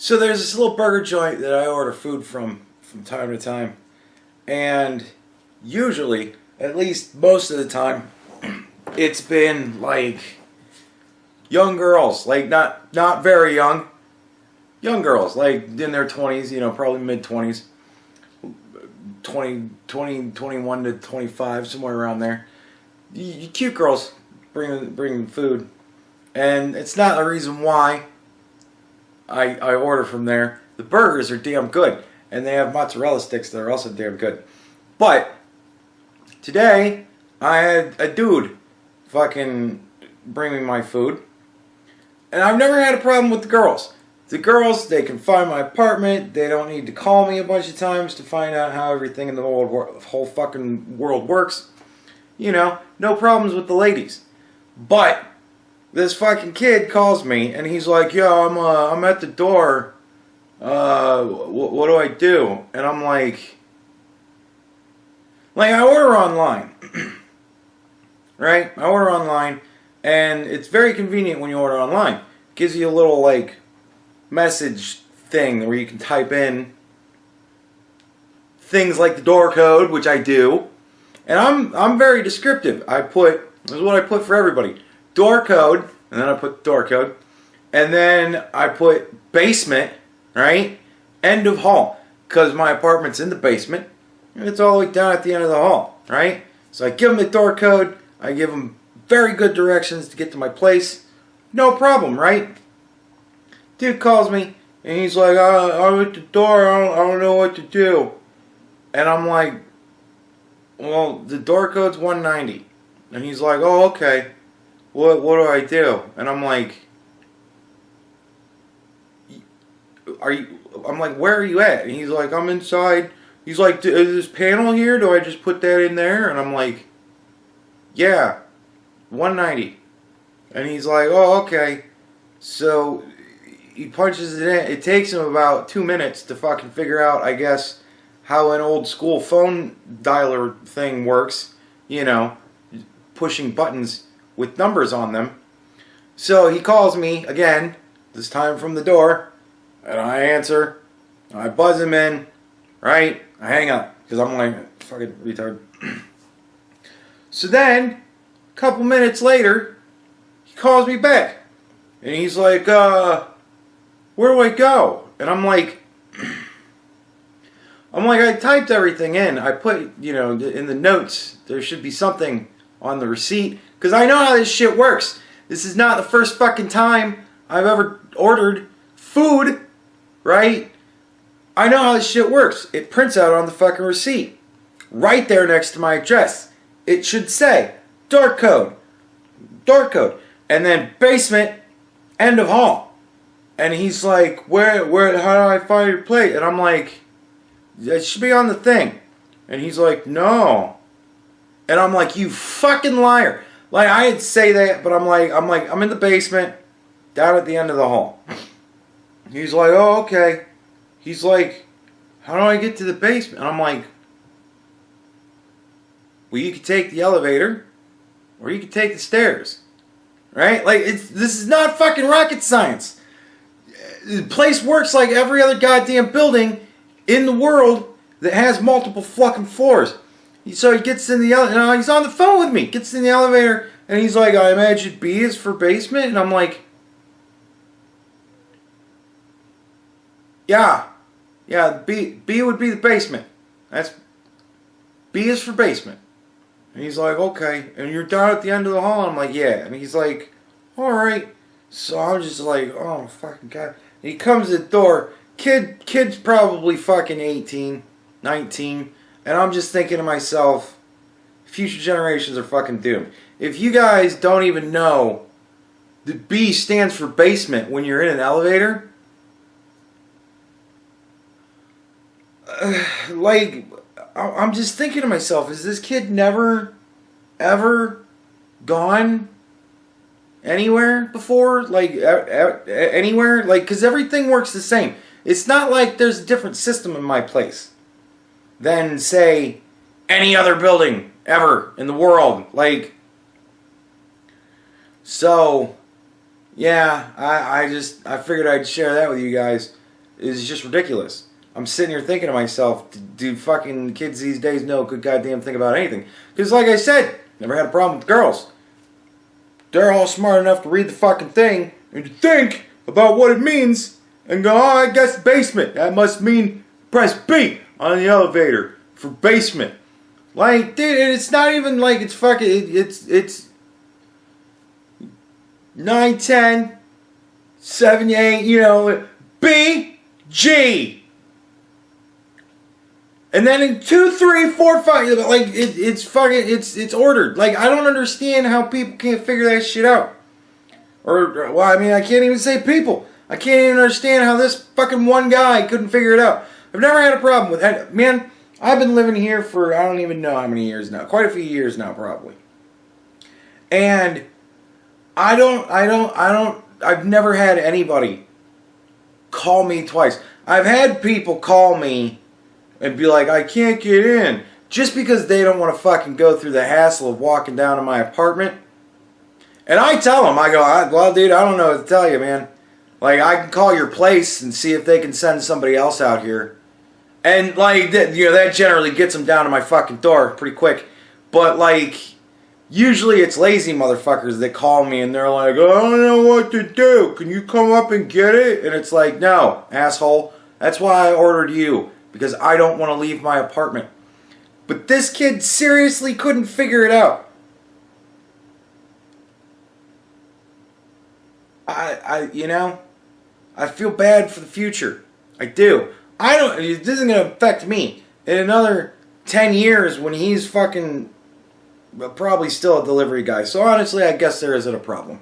So there's this little burger joint that I order food from time to time. And usually, at least most of the time, it's been like young girls, like not very young girls, like in their 20s, you know, probably mid 20s, 21 to 25, somewhere around there. You cute girls bringing food, and it's not a reason why I order from there. The burgers are damn good, and they have mozzarella sticks that are also damn good. But today I had a dude fucking bring me my food, and I've never had a problem with the girls. The girls, they can find my apartment. They don't need to call me a bunch of times to find out how everything in the whole fucking world works. You know, no problems with the ladies. But this fucking kid calls me and he's like, "Yo, I'm at the door. What do I do?" And I'm like I order online, right? I order online, and it's very convenient when you order online. It gives you a little like message thing where you can type in things like the door code, which I do, and I'm very descriptive. This is what I put for everybody: door code, and then I put door code, and then I put basement, right? End of hall, because my apartment's in the basement, and it's all the way down at the end of the hall, right? So I give them the door code, I give them very good directions to get to my place, no problem, right? Dude calls me, and he's like, "I'm at the door, I don't know what to do." And I'm like, "Well, the door code's 190. And he's like, "Oh, okay. What do I do?" And I'm like, "Where are you at?" And he's like, "I'm inside." He's like, "Is this panel here? Do I just put that in there?" And I'm like, "Yeah, 190. And he's like, "Oh, okay." So he punches it in. It takes him about 2 minutes to fucking figure out, I guess, how an old school phone dialer thing works. You know, pushing buttons with numbers on them. So he calls me again, this time from the door, and I answer. I buzz him in, right? I hang up, because I'm like, fucking retard. So then, a couple minutes later, he calls me back. And he's like, "Where do I go?" And I'm like, I typed everything in. I put, you know, in the notes, there should be something on the receipt, because I know how this shit works. This is not the first fucking time I've ever ordered food, right? I know how this shit works. It prints out on the fucking receipt, right there next to my address. It should say door code, and then basement, end of hall. And he's like, where, how do I find your plate? And I'm like, it should be on the thing. And he's like, no. And I'm like, you fucking liar. Like, I didn't say that, but I'm in the basement, down at the end of the hall. He's like, oh, okay. He's like, how do I get to the basement? And I'm like, well, you could take the elevator, or you could take the stairs. Right? Like, this is not fucking rocket science. The place works like every other goddamn building in the world that has multiple fucking floors. So he gets in the elevator, he's on the phone with me, gets in the elevator, and he's like, I imagine B is for basement? And I'm like, yeah, B would be the basement. B is for basement. And he's like, okay. And you're down at the end of the hall? And I'm like, yeah. And he's like, alright. So I'm just like, oh, fucking God. And he comes to the door. Kid's probably fucking 18, 19. And I'm just thinking to myself, future generations are fucking doomed. If you guys don't even know that B stands for basement when you're in an elevator, like, I'm just thinking to myself, is this kid never, ever gone anywhere before? Like, anywhere? Like, because everything works the same. It's not like there's a different system in my place than, say, any other building ever in the world. Like, so, yeah, I figured I'd share that with you guys. is just ridiculous. I'm sitting here thinking to myself, do fucking kids these days know a good goddamn thing about anything? Because like I said, never had a problem with girls. They're all smart enough to read the fucking thing and to think about what it means and go, oh, I guess basement. That must mean press B on the elevator for basement. Like, dude, it's not even like it's fucking, it's 9, 10, 7, 8, you know, B, G. And then in 2, 3, 4, 5, like, it's fucking, it's ordered. Like, I don't understand how people can't figure that shit out. Or, well, I mean, I can't even say people. I can't even understand how this fucking one guy couldn't figure it out. I've never had a problem with that. Man, I've been living here for, I don't even know how many years now. Quite a few years now, probably. And I've never had anybody call me twice. I've had people call me and be like, I can't get in. Just because they don't want to fucking go through the hassle of walking down to my apartment. And I tell them, I go, well, dude, I don't know what to tell you, man. Like, I can call your place and see if they can send somebody else out here. And, like, that generally gets them down to my fucking door pretty quick. But, like, usually it's lazy motherfuckers that call me and they're like, I don't know what to do. Can you come up and get it? And it's like, no, asshole. That's why I ordered you. Because I don't want to leave my apartment. But this kid seriously couldn't figure it out. I feel bad for the future. I do. This isn't going to affect me. In another 10 years when he's fucking probably still a delivery guy. So honestly, I guess there isn't a problem.